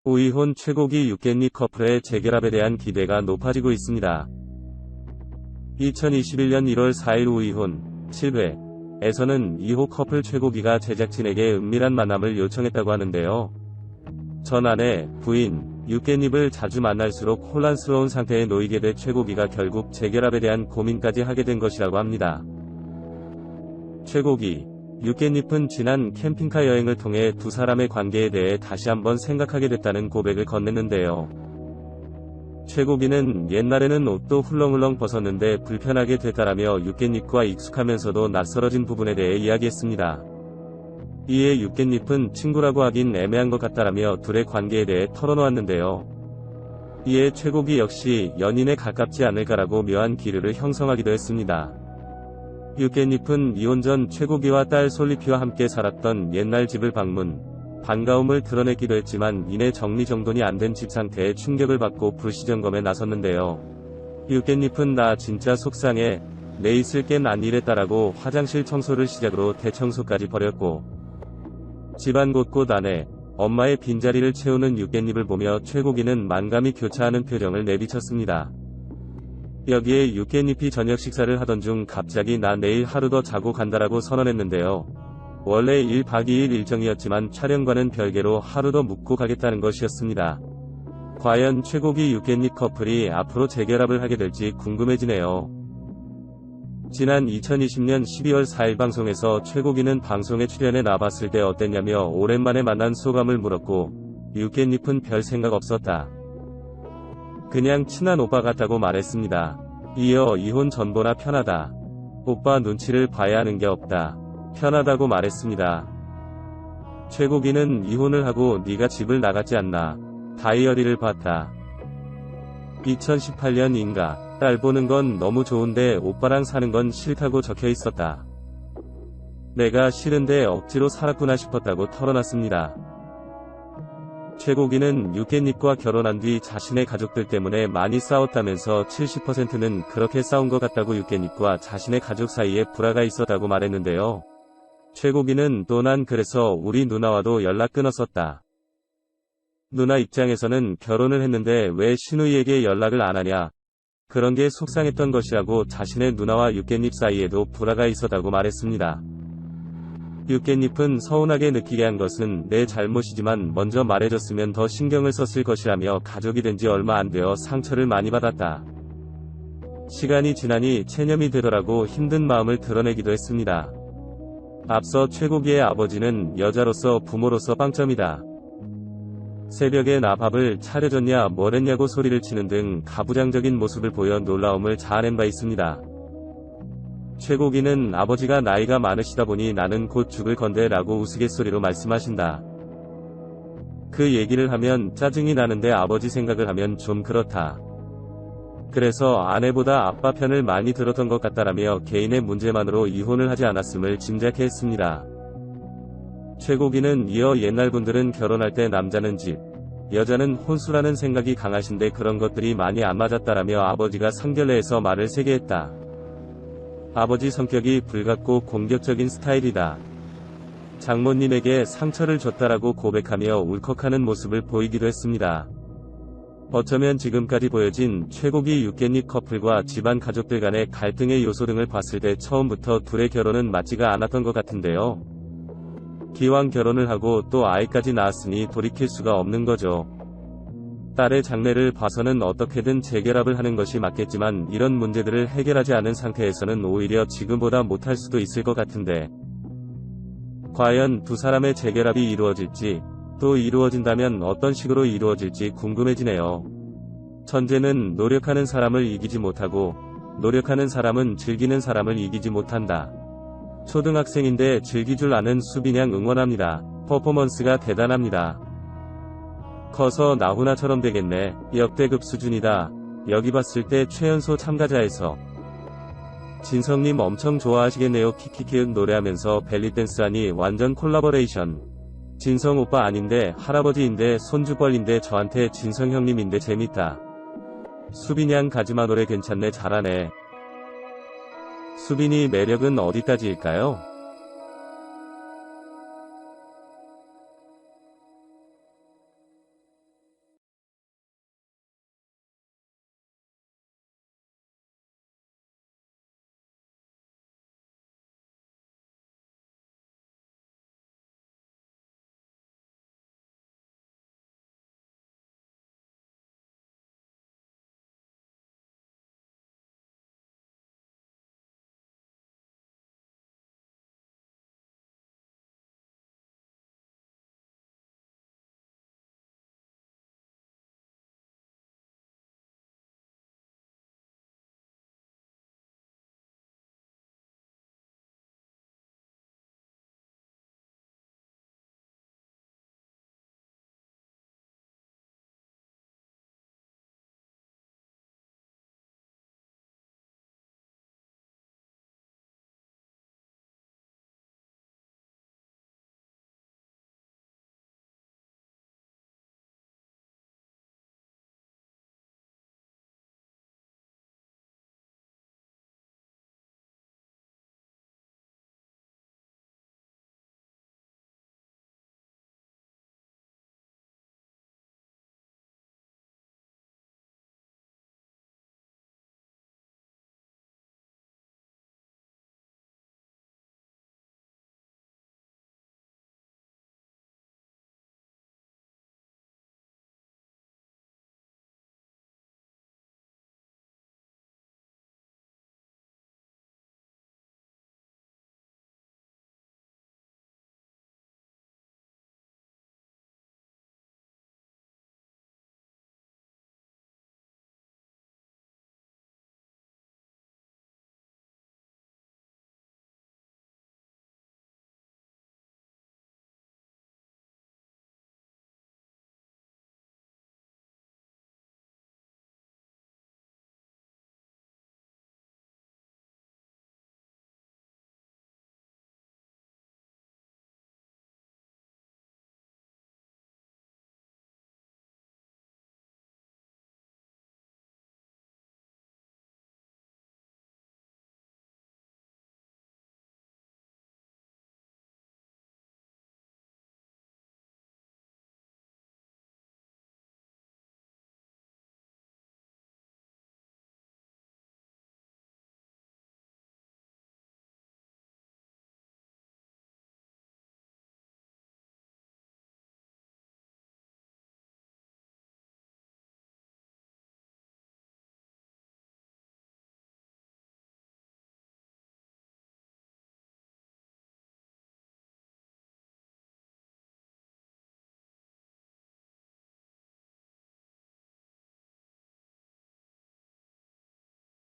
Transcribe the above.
우이혼 최고기 육개잎 커플의 재결합에 대한 기대가 높아지고 있습니다. 2021년 1월 4일 우이혼 7회에서는 2호 커플 최고기가 제작진에게 은밀한 만남을 요청했다고 하는데요. 전 아내, 부인, 육개잎을 자주 만날수록 혼란스러운 상태에 놓이게 돼 최고기가 결국 재결합에 대한 고민까지 하게 된 것이라고 합니다. 최고기, 육개잎은 지난 캠핑카 여행을 통해 두 사람의 관계에 대해 다시 한번 생각하게 됐다는 고백을 건넸는데요. 최고기는 옛날에는 옷도 훌렁훌렁 벗었는데 불편하게 됐다라며 육개잎과 익숙하면서도 낯설어진 부분에 대해 이야기했습니다. 이에 육개잎은 친구라고 하긴 애매한 것 같다라며 둘의 관계에 대해 털어놓았는데요. 이에 최고기 역시 연인에 가깝지 않을까라고 묘한 기류를 형성하기도 했습니다. 육개잎은 이혼 전 최고기와 딸 솔리피와 함께 살았던 옛날 집을 방문, 반가움을 드러냈기도 했지만 이내 정리정돈이 안 된 집 상태에 충격을 받고 불시점검에 나섰는데요. 육개잎은 나 진짜 속상해, 내 있을 땐 안 이랬다라고 화장실 청소를 시작으로 대청소까지 벌였고, 집안 곳곳 안에 엄마의 빈자리를 채우는 육개잎을 보며 최고기는 만감이 교차하는 표정을 내비쳤습니다. 여기에 육개잎이 저녁 식사를 하던 중 갑자기 나 내일 하루 더 자고 간다라고 선언했는데요. 원래 1박 2일 일정이었지만 촬영과는 별개로 하루 더 묵고 가겠다는 것이었습니다. 과연 최고기 육개잎 커플이 앞으로 재결합을 하게 될지 궁금해지네요. 지난 2020년 12월 4일 방송에서 최고기는 방송에 출연해 나봤을 때 어땠냐며 오랜만에 만난 소감을 물었고, 육개잎은 별 생각 없었다. 그냥 친한 오빠 같다고 말했습니다. 이어 이혼 전보다 편하다. 오빠 눈치를 봐야 하는 게 없다. 편하다고 말했습니다. 최고기는 이혼을 하고 네가 집을 나갔지 않나. 다이어리를 봤다. 2018년인가. 딸 보는 건 너무 좋은데 오빠랑 사는 건 싫다고 적혀 있었다. 내가 싫은데 억지로 살았구나 싶었다고 털어놨습니다. 최고기는 육개잎과 결혼한 뒤 자신의 가족들 때문에 많이 싸웠다면서 70%는 그렇게 싸운 것 같다고 육개잎과 자신의 가족 사이에 불화가 있었다고 말했는데요. 최고기는 또 난 그래서 우리 누나와도 연락 끊었었다. 누나 입장에서는 결혼을 했는데 왜 시누이에게 연락을 안 하냐. 그런 게 속상했던 것이라고 자신의 누나와 육개잎 사이에도 불화가 있었다고 말했습니다. 육개잎은 서운하게 느끼게 한 것은 내 잘못이지만 먼저 말해줬으면 더 신경을 썼을 것이라며 가족이 된 지 얼마 안 되어 상처를 많이 받았다. 시간이 지나니 체념이 되더라고 힘든 마음을 드러내기도 했습니다. 앞서 최고기의 아버지는 여자로서 부모로서 빵점이다. 새벽에 나 밥을 차려줬냐 뭘 했냐고 소리를 치는 등 가부장적인 모습을 보여 놀라움을 자아낸 바 있습니다. 최고기는 아버지가 나이가 많으시다 보니 나는 곧 죽을 건데 라고 우스갯소리로 말씀하신다. 그 얘기를 하면 짜증이 나는데 아버지 생각을 하면 좀 그렇다. 그래서 아내보다 아빠 편을 많이 들었던 것 같다라며 개인의 문제만으로 이혼을 하지 않았음을 짐작해 했습니다. 최고기는 이어 옛날 분들은 결혼할 때 남자는 집, 여자는 혼수라는 생각이 강하신데 그런 것들이 많이 안 맞았다라며 아버지가 상견례에서 말을 세게 했다. 아버지 성격이 불같고 공격적인 스타일이다. 장모님에게 상처를 줬다라고 고백하며 울컥하는 모습을 보이기도 했습니다. 어쩌면 지금까지 보여진 최고기 육개잎 커플과 집안 가족들 간의 갈등의 요소 등을 봤을 때 처음부터 둘의 결혼은 맞지가 않았던 것 같은데요. 기왕 결혼을 하고 또 아이까지 낳았으니 돌이킬 수가 없는 거죠. 딸의 장래를 봐서는 어떻게든 재결합을 하는 것이 맞겠지만 이런 문제들을 해결하지 않은 상태에서는 오히려 지금보다 못할 수도 있을 것 같은데, 과연 두 사람의 재결합이 이루어질지, 또 이루어진다면 어떤 식으로 이루어질지 궁금해지네요. 천재는 노력하는 사람을 이기지 못하고, 노력하는 사람은 즐기는 사람을 이기지 못한다. 초등학생인데 즐길 줄 아는 수빈양 응원합니다. 퍼포먼스가 대단합니다. 커서 나훈아처럼 되겠네. 역대급 수준이다. 여기 봤을 때 최연소 참가자에서 진성님 엄청 좋아하시겠네요. 키키키은 노래하면서 벨리댄스하니 완전 콜라보레이션. 진성 오빠 아닌데 할아버지인데 손주뻘인데 저한테 진성 형님인데 재밌다. 수빈양 가지마 노래 괜찮네. 잘하네. 수빈이 매력은 어디까지일까요?